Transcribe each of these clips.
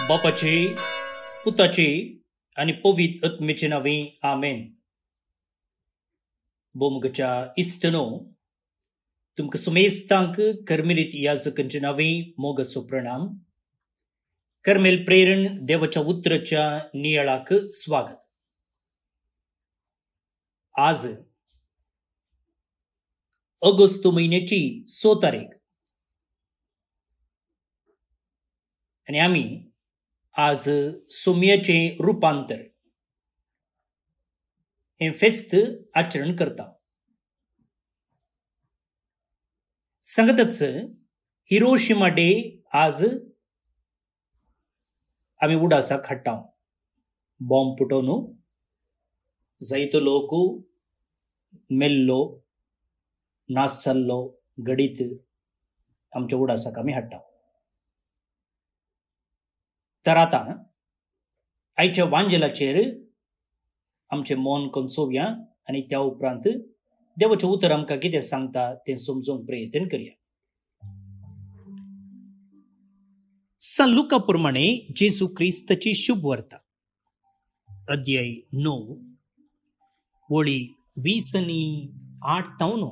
बापाचे पुताचे आणि पवित्र आत्म्याचे नावे आमेन. बोमगच्या इष्टनो तुमका सुमेस्तांक कर्मेलित याजकांचे नावे मोगसो प्रणाम. कर्मेल प्रेरण देवाच्या उतराच्या नियाळाक स्वागत. आज ऑगस्ट महिन्याची 6 तारीख आणि आम्ही आज सोम्याचे रूपांतर हे फेस्त आचरण करता. सांगतच हिरोशिमा डे आज आम्ही उडासा हाडटा. बॉम्ब फुटोवन जायतो लोक मेल्लो नास जाल्लो घडीत आमच्या उडासाक आम्ही हाडटा. तर आता आयच्या वांजेलाचेर आमचे मौन कोंसोवया आणि त्या उपरांत देवाचें उतर आमकां कितें सांगता तें समजूंक प्रयत्न करया. सान लुका प्रमाणे जेजू क्रिस्ताची शुभ वार्ता अध्याय 9 वळी 20 आनी 8 तावन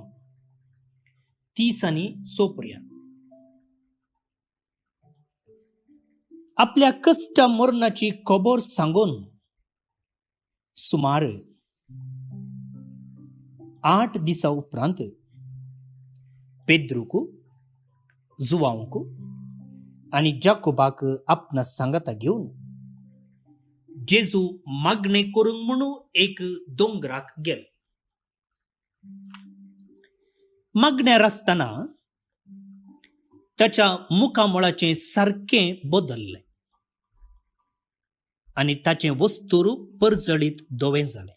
30 आनी 6 पर्यंत. आपल्या कष्ट मरणाची खबर सांगून सुमार 8 दिसा उपरांत पेद्रूक जुवांक आणि जाकोबाक आपणा सांगाता घेऊन जेजू मागणे करूंक म्हणून एक दोंगराक गेलो. मागण्यार आसतना ताच्या मुखामळाचे सारखे बदलले आणि ताचे वस्तूर परजळीत धोवे जाले.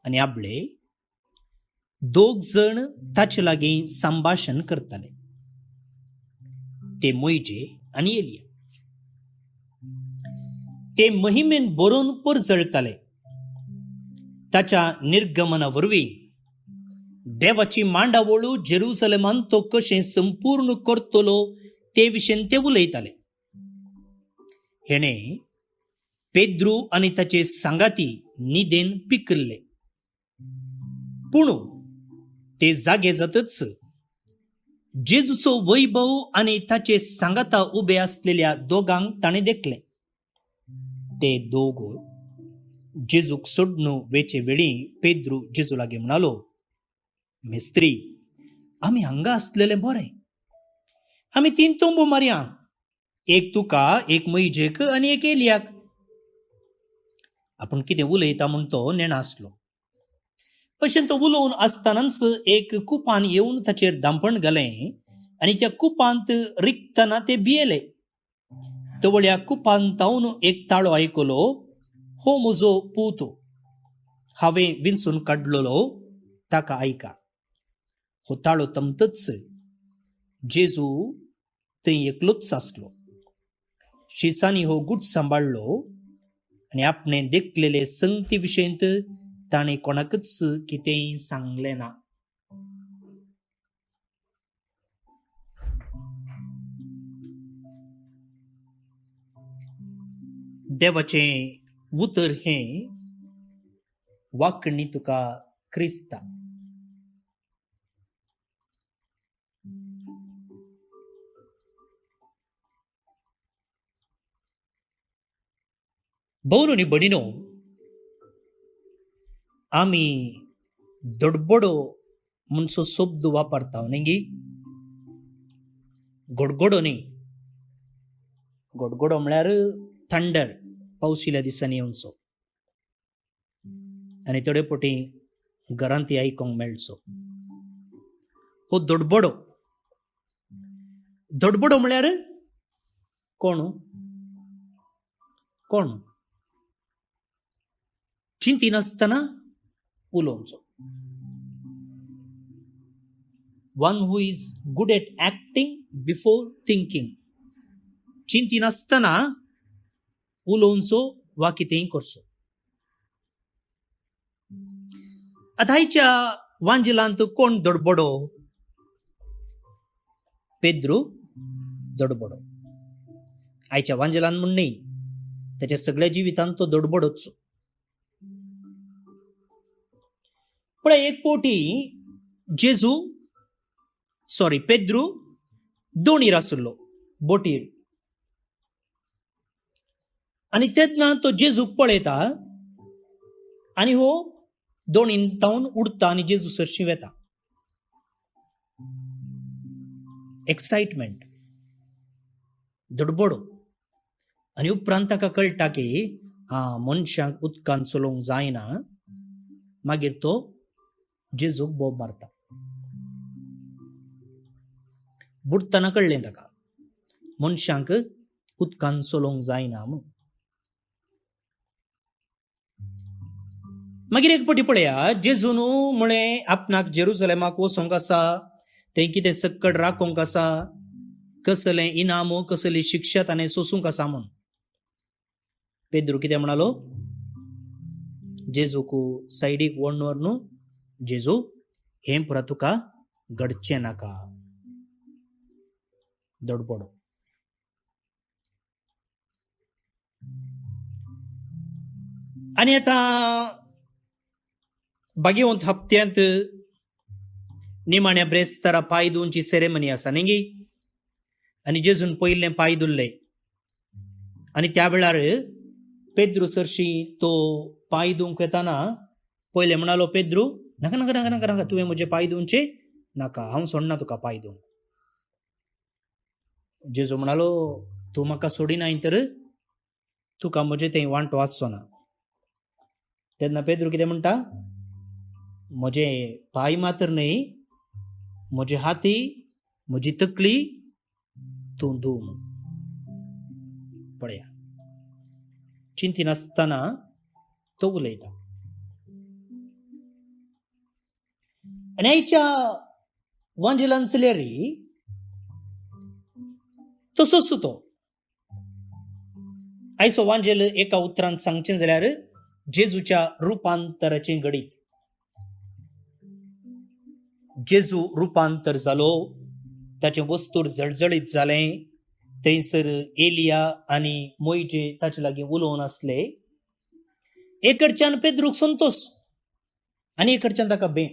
आणि आपले 2 जण ताचे लागीं संभाषण करताले. ते मोइजे आणि एलिया. ते महिमेन बरोवन परजळताले. ताच्या निर्गमना वरवीं देवाची मांडावळू जेरुसलेमान तो कशें संपूर्ण करतलो ते विशयेन ते उलयताले. हेणे पेद्रू आनी ताचे सांगाती न्हिदेन पिकल्ले. पूण ते जागे जातच जेजूचो वैभव आनी ताचे सांगाता उबे आसलेल्या दोगांक ताणें देखले. ते दोग जेजूक सोडून वेचे वेळी पेद्रू जेजू लागीं म्हणालो, मेस्त्री, आमी हांगा आसलेले बरे. आमी 3 तोंबो मारया, एक तुका, एक मोइजेक आनी एक एलियाक. आपूण कितें उलयता म्हूण तो नेणा आसलो. अशें तो उलोवन आसतनाच एक कुपान येवन ताचेर धांपण घालें आनी त्या कुपांत रिगतना ते भियेले. तवळ्या कुपांतावन एक ताळो आयकलो, हो म्हजो पूत, हांवें विंचून काडलेलो, ताका आयका. हो ताळो तमतच जेजू थंय एकलोच आसलो. शिसांनी हो गूट सांबाळलो आनी आपणे देखलेले संगती विशयंत ताणें कोणाकच कितेंय सांगलें ना. देवाचें उतर हें वाकणी तुका क्रिस्ता. भाऊनो आनी भयणीनो, आमी दडबडो म्हणचो शब्द वापरता न्ही. गडगडो न्ही. गडगडो म्हळ्यार थंडर, पावसिल्या दिसांनी येवचो आनी थोडे फावटी घरांत आयकूंक मेळचो. हो दडबडो. दडबडो म्हळ्यार कोण कोण चिंती नासतना उलोवचो. One who is good at acting before thinking. चिंती नासतना उलोवचो वा कितेंय करचो. आतांच्या वांजेलांत कोण दडबडो? पेद्रू दडबडो. आयच्या वांजेलान म्हण नाही, त्याच्या सगळ्या जिवितांत तो दडबडच. पण एक पोटी पेद्रू दोणीर आसलो बोटीर, आणि तेन्ना तो जेजूक पळयता आणि हो दोणीन तावन उडता आणि जेजू सरशी वेता. एक्साइटमेंट, दडबडो. आणि उपरांत ताका कळटा की मनशांक उदकान चलोवंक जायना. मागीर तो जेजूक बोब मारता. बुडतना कळ्ळें ताका मनशांक उदकान चलोवंक जायना म्हूण. मागीर एक फावटी पळया, जेजून म्हळें आपणाक जेरुसलेमाक वचोंक आसा, थंय कितें सक्कड राखोंक आसा, कसलें इनाम कसली शिक्षा ताणें सोसूंक आसा म्हूण. पेद्रू कितें म्हणालो? जेजूक सायडीक व्हरून व्हरून, जेजू हें पुरा तुका घडचें नाका. दडबड. आनी आतां बागेवंत हप्त्यांत निमाण्या ब्रेस्तारा पांय धुवची सेरेमनी आसा न्ही गी. आनी जेजून पयलें पांय धुल्ले आनी त्या वेळार पेद्रू सरशी तो पांय धुवंक येताना पयलें म्हणालो, पेद्रू नाका नाका नाका नाका नाका, तुवें म्हजे पांय धुवचे नाका, हांव सोडना तुका पांय धुवंक. जेजू म्हणालो, तूं म्हाका सोडिना तर तुका म्हजे थंय वांटो आसचो ना. तेन्ना पेद्रू कितें म्हणटा? म्हजे पांय मात्र न्हय, म्हजे हाती म्हजी तकली तूं धुव. पळया, चिंतिनासतना तो उलयता. आनी आयच्या वांजेलान चल्यार तसोच तो आयचो वांजेल एका उतरांत सांगचें जाल्यार जेजूच्या रुपांतराचें गणीत. जेजू रुपांतर जालो, ताचें वस्तूर जळजळीत जालें. थंयसर एलिया आनी मोइजे ताचे लागीं उलोवन आसले. एक कडच्यान पेद्रूक संतोष आनी एक कडच्यान ताका भे.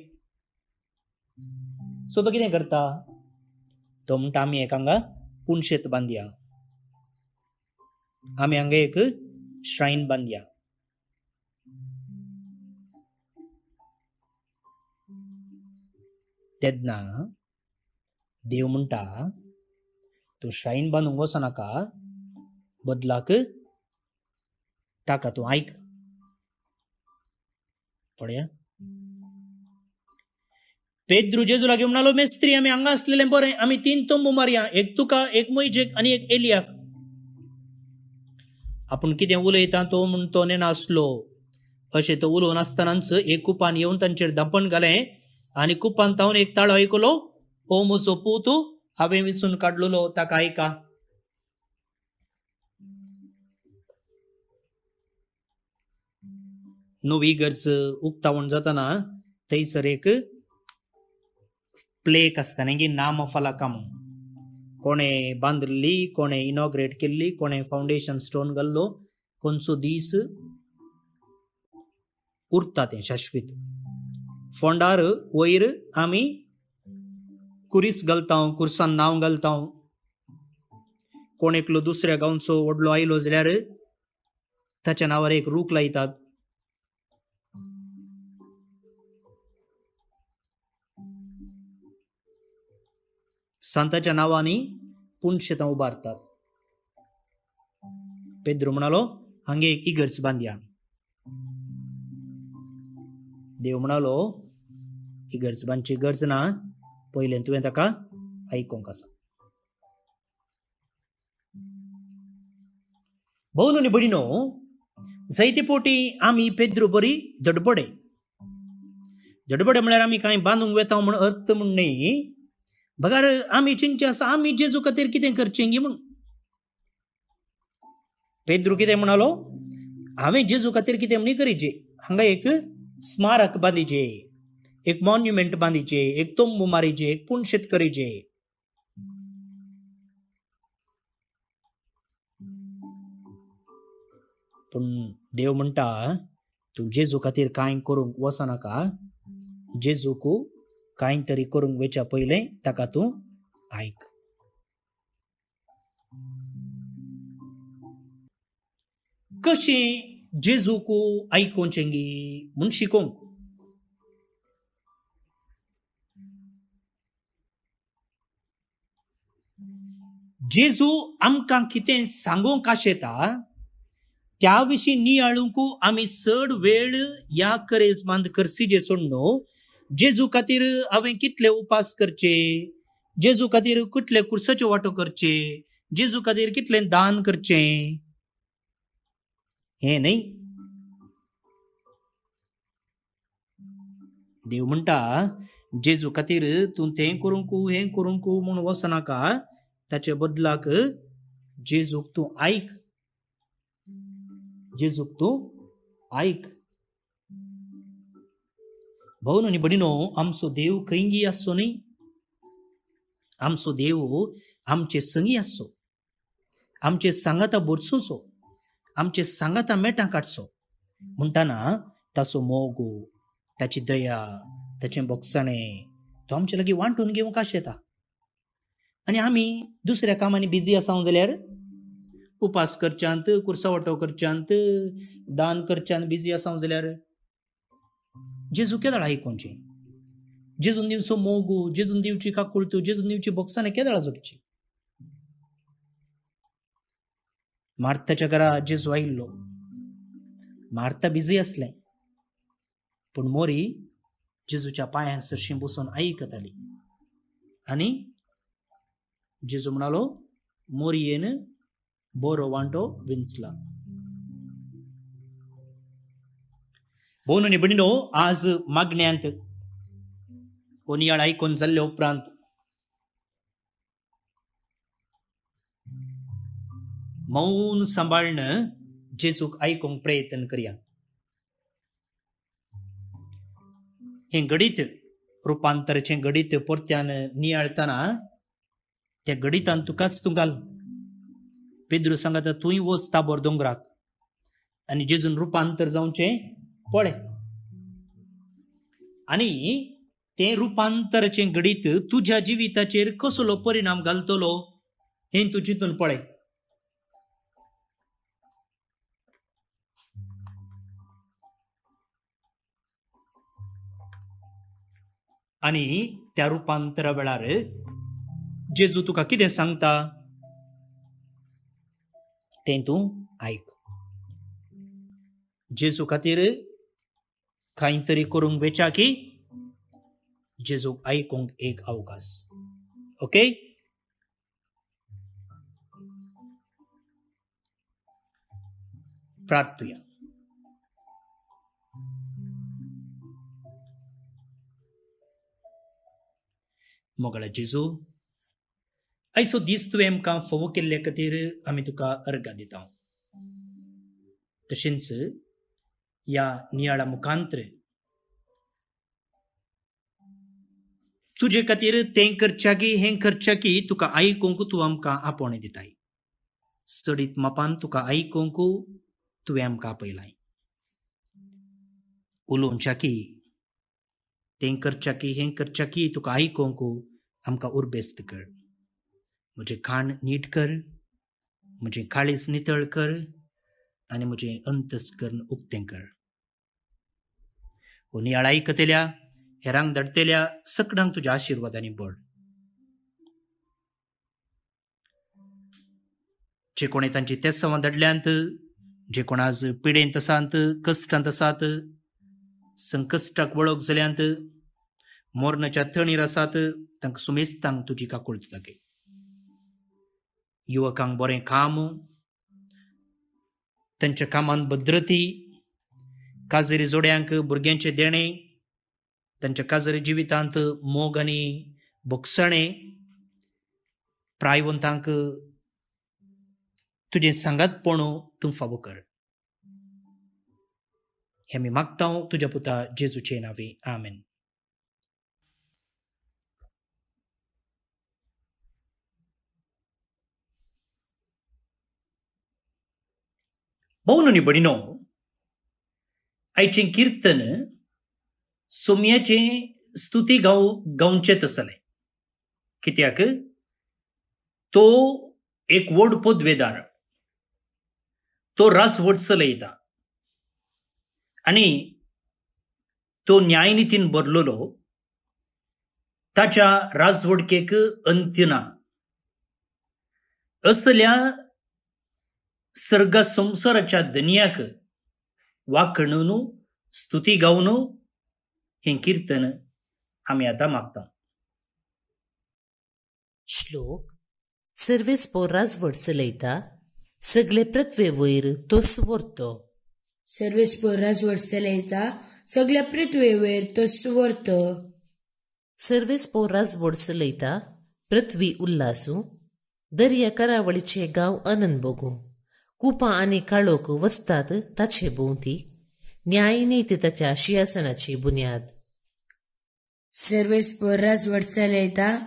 सो तो कितें करता? तो म्हणटा, आमी एक हांगा पुणशेत बांदया, आमी हांगा एक श्रायन बांदया. तेन्ना देव म्हणटा, तूं श्रायन बांदूंक वचनाका, बदलाक ताका तूं आयक. पळया, पेद्रू जेजू लागीं म्हणालो, मेस्त्री आमी हांगा आसलेलें बरें, आमी 3 तंबू मारया, एक तुका, एक मोइजेक आनी एक एलियाक. आपूण कितें उलयता तो म्हूण तो नेनासलो अशें तो उलोवन आसतनाच एक कुपान येवन तांचेर धांपण घालें आनी कुपान तावन एक ताळो आयकलो, हो म्हजो पूत, हांवें वेंचून काडलेलो, ताका आयका. नवी इगर्ज उक्तावण जाताना थंयसर एक प्लेक आसता न्ही, नाम फलका म्हणून. कोणें बांदली, कोणें इनॉग्रेट केल्ली, कोणें फावंडेशन स्टोन घाल्लो, खंयचो दीस उरता तें शाश्वीत. फोंडार वयर आमी कुरीस घालता, कुर्सान नांव घालता. कोण एकलो दुसऱ्या गांवचो व्हडलो आयलो जाल्यार ताच्या नांवार एक रूख लायतात. संताच्या नांवांनी पुणशेतां उबारतात. पेद्रू म्हणालो, हांगे एक इगर्ज बांदया. देव म्हणालो, इगर्ज बांदची गरज ना, पयलें तुवें ताका आयकोंक आसा. भोव न्हू बडीनो, जायते फावटी आमी पेद्रू बरी धडबडे म्हळ्यार आमी कांय बांदूंक वेता म्हूण अर्थ म्हूण न्हय. बगार आमी चिंतचे आसा आमी जेजू खातीर कितें करचें गी म्हूण. पेद्रू कितें म्हणालो, हांवें जेजू खातीर कितें म्हणी करीचे, हांगा एक स्मारक बांदिचे, एक मॉन्युमेंट बांदिचे, एक तंबू मारीचे, एक पुणशेत करीचे. पूण देव म्हणटा तूं जेजू खातीर कांय करूंक वचनाका. जेजूक कांय तरी करूंक वेच्या पयलें ताका तूं आयक. कशें जेजूक आयकोवचें गी म्हूण शिकोवंक. जेजू आमकां कितें सांगूंक आशेता त्या विशीं नियाळूंक आमी चड वेळ ह्या करेजमांत करसिजेचो न्हू. जेजू खातीर हांवें कितले उपास करचे, जेजू खातीर कितले कुर्साच्यो वांटो करचे, जेजू खातीर कितलें दान करचें, हें न्ही. देव म्हणटा जेजू खातीर तूं तें करूंक हें करूंक म्हूण वचनाका. ताचे बदलाक जेजूक तूं आयक. जेजूक तूं आयक. भाऊ आनी भयणीनो, आमचो देव खंयी आसचो न्ही. आमचो देव आमचे संगी आसचो, आमचे सांगाता बोरसूचो, आमचे सांगाता मेटां काडचो. म्हणटाना ताचो मोग, ताची दया, ताचें बोगसाणें तो आमचे लागीं वांटून घेवंक आशेता. आनी आमी दुसऱ्या कामांनी बिजी आसां जाल्यार उपास करच्यांत, कुर्सा वांटो करच्यांत, दान करच्यांत बिजी आसां जाल्यार जेजू केदाळ आयकोवचें. जेजून दिवचो मोग, जेजून दिवची काकुळत, जेजून दिवची बोगसाणें केदाळ जोडची. मार्ताच्या घरा जेजू आयिल्लो. मार्ता बिजी आसलें पूण मोरी जेजूच्या पांयां सरशीं बसून आयकताली. आनी जेजू म्हणालो मोरयेन बरो वांटो विंचला. भोवन आनी भयणीनो, आज मागण्यांत हो नियाळ आयकून जाल्ले उपरांत मौन सांबाळन जेजूक आयकूंक प्रयत्न करया. हें गडीत रुपांतराचें गडीत परत्यान नियाळतना त्या गडितान तुकाच तूं घाल. पेद्रू सांगता तूंय वच ताबोर दोंगराक आनी जेजून रुपांतर जावचें पळय. आनी तें रुपांतराचें गडीत तुज्या जिविताचेर कसलो परिणाम घालतलो हें तूं चिंतून पळय. आनी त्या रुपांतरा वेळार जेजू तुका कितें सांगता तें तूं आयक. जेजू खातीर कांय तरी करूंक वेचा की जेजूक आयकूंक एक अवकाश. ओके. प्रार्थुया. मोगळा जेजू, आयचो दीस तुवें आमकां फोव केल्ले खातीर आमी तुका अर्घ दिता. तशेंच ह्या नियाळा मुखांतर तुजे खातीर तें करच्या की हें करच्या की तुका आयकूंक तूं आमकां आपोवणें दिताय. सडीत मापान तुका आयकूंक तुवें आमकां आपयलाय. उलोवच्या की तें करच्या की हें करच्या की तुका आयकूंक आमकां उर्बेस्त कर. म्हजें खाण नीट कर, म्हजें काळीज नितळ कर आनी म्हजें अंतस्करण उक्तें कर. हो नियाळ आयकतल्या हेरांक धाडटल्या सगळ्यांक तुज्या आशिर्वादांनी भर. जे कोणें तांची तेसांवां धाडल्यांत, जे कोण आज पिडेंत आसात, कश्टांत आसात, संकश्टाक वळख जाल्यांत, मोरणाच्या थंडीर आसात, तांकां सुमेस्तांक तुजी काकुळट दाखय. युवकांक बरें काम, तांच्या कामांत भद्रती, काजरी जोड्यांक भुरग्यांचें देणें, तांच्या काजरी जिवितांत मोग आनी बोगसाणें, प्रायवंतांक तुजें सांगातपण तूं फावो कर. हें आमी मागता तुज्या पुता जेजूचे नांवे. आमेन. भोवन न्ही बडिनो आयचें कीर्तन सोम्याचें स्तुती गावचें तसलें कित्याक तो एक व्हड पदवेदार तो राजवट चलयता आनी तो न्यायनितीन भरलेलो ताच्या राजवडकेक अंत्य ना असल्या सर्ग संसाराच्या धन्याक वाखणून स्तुती गावन हें कीर्तन आमी आतां मागता. श्लोक. सर्वेस्पोर राजवट चलयता सगळे पृथ्वे वयर तो स्वर्तो. सर्वेस्पोर राजवट चलयता सगळ्या पृथ्वे वयर तो स्वर्तो. सर्वेस्पोर राजवट चलयता पृथ्वी उल्लासू. दर्या करावळीचे गांव आनंद भोगू. कुपां आनी काळोख वसतात ताचे भोवती. न्याय नीती ताच्या सिंहासनाची बुन्याद. सर्वेस्पोर राजवट चलयता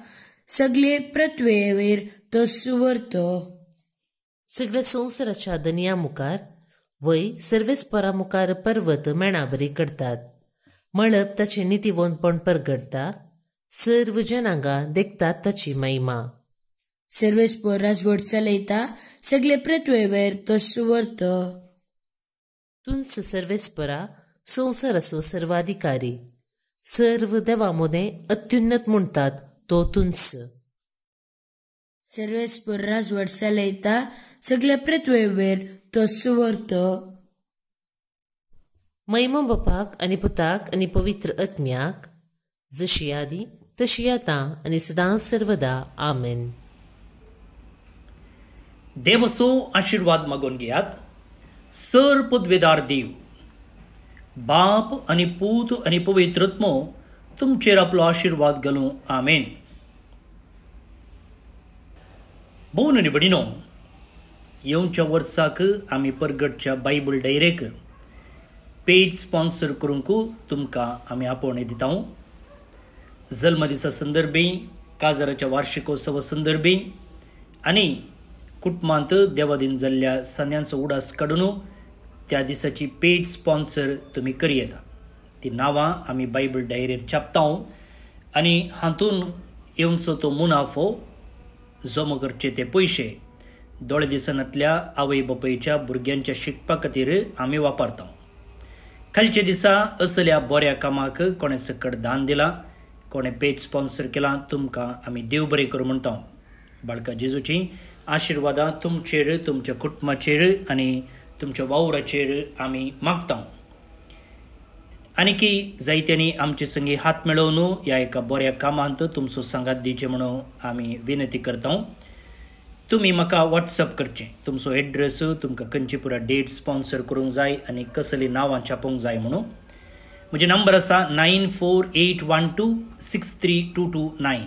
सगळे पृथ्वे वयर तो स्वर्तो. सगळ्या संवसाराच्या धन्या मुखार वय सर्वेस्परा मुखार पर्वत मेणाबरी करतात. मळब ताचे नितीवंतपण परगडता. सर्व जनांगा देखतात ताची महिमा. सर्वेस्पोर राजवट चलयता सगळे पृथ्वे वयर तो स्वर्तो. तुंच सर्वेस्परा संवसाराचो सर्वाधिकारी. सर्व देवांमोदे अत्युन्नत म्हणटात तो तुंच. सर्वेस्पोर राजवट चलयता सगळे पृथ्वे वयर तो स्वर्तो. महिमा बापाक आनी पुताक आनी पवित्र आत्म्याक जशी आदी तशी आतां आनी सदां सर्वदा आमेन. देवाचो आशीर्वाद मागून घेयात. सर पदवेदार देव बाप आनी पूत आनी पवित्र आत्मो तुमचेर आपलो आशीर्वाद घालूं. आमेन. भोवन न्ही बडिनो येवच्या वर्साक आमी परगटच्या बायबल डायरेक पेज स्पॉन्सर करूंक तुमकां आमी आपोवणें दिता. जल्म दिसा संदर्भी, काजाराच्या वार्षिकोत्सवा संदर्भी आनी कुटुंबांत देवादीन जाल्ल्या सणांचो उडास काडून त्या दिसाची पेज स्पॉन्सर तुमी करी येता. ती नांवां आमी बायबल डायरीर छापता आनी हातून येवचो तो मुनाफो जमा करचे ते पयशे दोळे दिसांतल्या आवय बापायच्या भुरग्यांच्या शिकपा खातीर आमी वापरता. खालच्या दिसा असल्या बऱ्या कामाक कोणे सकट दान दिलां, कोणे पेज स्पॉन्सर केलां, तुमकां आमी देव बरें करूं म्हणटा. बाळका जेजूची आशिर्वादां तुमचेर, तुमच्या कुटुंबाचेर आनी तुमच्या वावराचेर आमी मागता. आनी की जायत्यांनी आमचे संगी हात मेळोवन ह्या एका बऱ्या कामांत तुमचो सांगात दिवचे म्हणून आमी विनंती करता. तुमी म्हाका वॉट्सअप करचें. तुमचो एड्रेस, तुमकां खंयची पुरा डेट स्पॉन्सर करूंक जाय आनी कसली नांवां छापूंक जाय म्हणून. म्हजे नंबर आसा 9481263229.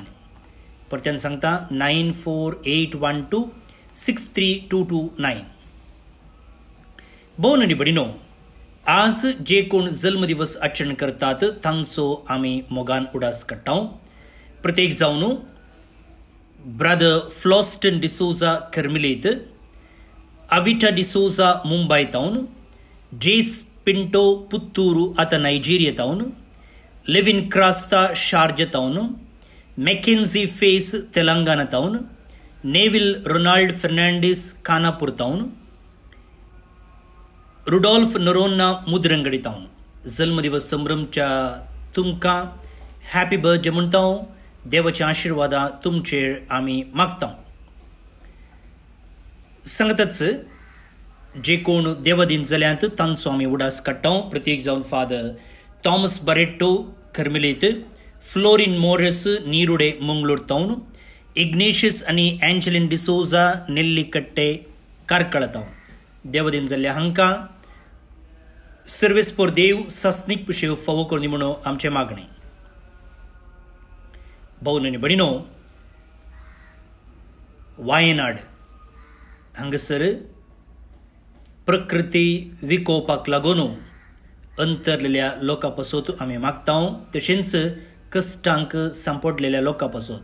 परत्यान सांगता 9481263229. भोवन न्ही बडिनो आज जे कोण जल्मदिवस आचरण करतात तांचो आमी मोगान उडास काडटा. प्रत्येक जावन ब्रदर फ्लॉस्टन डिसोजा कर्मिलेत, अविटा डिसोजा मुंबय तावन, जेस पिंटो पुत्तूरू आतां नैजीरिया तावन, लिविन क्रास्ता शार्जा तावन, मॅकेन्झी फेस तेलंगाना तावन, नेविल रोनाल्ड फर्नांडीस खानापूर तावन, रुडॉल्फ नरोन्ना मुद्रंगडी तावन जल्मदिवस संभ्रमच्या तुमकां हॅपी बर्थडे म्हणटा. देवाच्या आशिर्वादां तुमचेर आमी मागता. सांगताच जे कोण देवादीन जाल्यांत तांचो आमी उडास काडटा. प्रत्येक जावन फादर थॉमस बरेट्टो कर्मिलेत, फ्लोरिन मोरस नीरुडे मंगळूर तावन, इग्नेशियस आनी एंजलिन डिसोजा नेल्लीकट्टे कारकळ तावन देवादीन जाल्ल्या हांकां सर्वेस्पोर देव सस्नीक पिशेव फावो करनी म्हणून आमचें मागणें. भोवन आनी भयणीनो, वायनाड हांगासर प्रकृती विकोपाक लागून अंतरलेल्या लोकां पासत आमी मागता. तशेंच कश्टांक सांपडलेल्या लोकां पासत.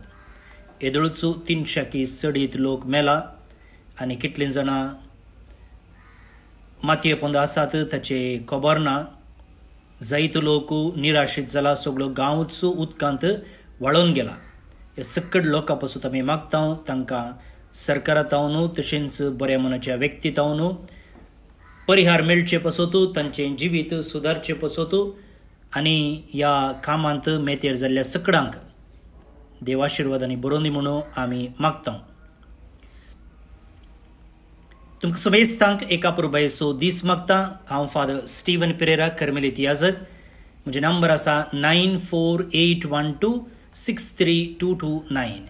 येदळूच 300 चडीत लोक मेला आनी कितलीं जाणां मातये पोंद आसात ताचे खबर ना. जायतो लोक निराशीत जाला. सगळो गांवच उदकांत वाळून गेला. हे सकड लोकां पासून आमी मागता तांकां सरकारांतावन तशेंच बऱ्या मनाच्या व्यक्तीतावन परिहार मेळचे पासत, तांचें जिवीत सुदारचे पासत आनी ह्या कामांत मेतेर जाल्ल्या सकडांक देव आशिर्वादांनी बरोवन दी म्हणून आमी मागता. तुमकां समेस्तांक एका पुरबायेचो दीस मागता. हांव फादर स्टीवन पेरेरा, कर्मेलीत याजक. म्हजे नंबर आसा 9481263229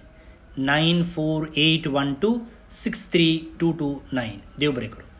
9481263229. देव बरें करूं.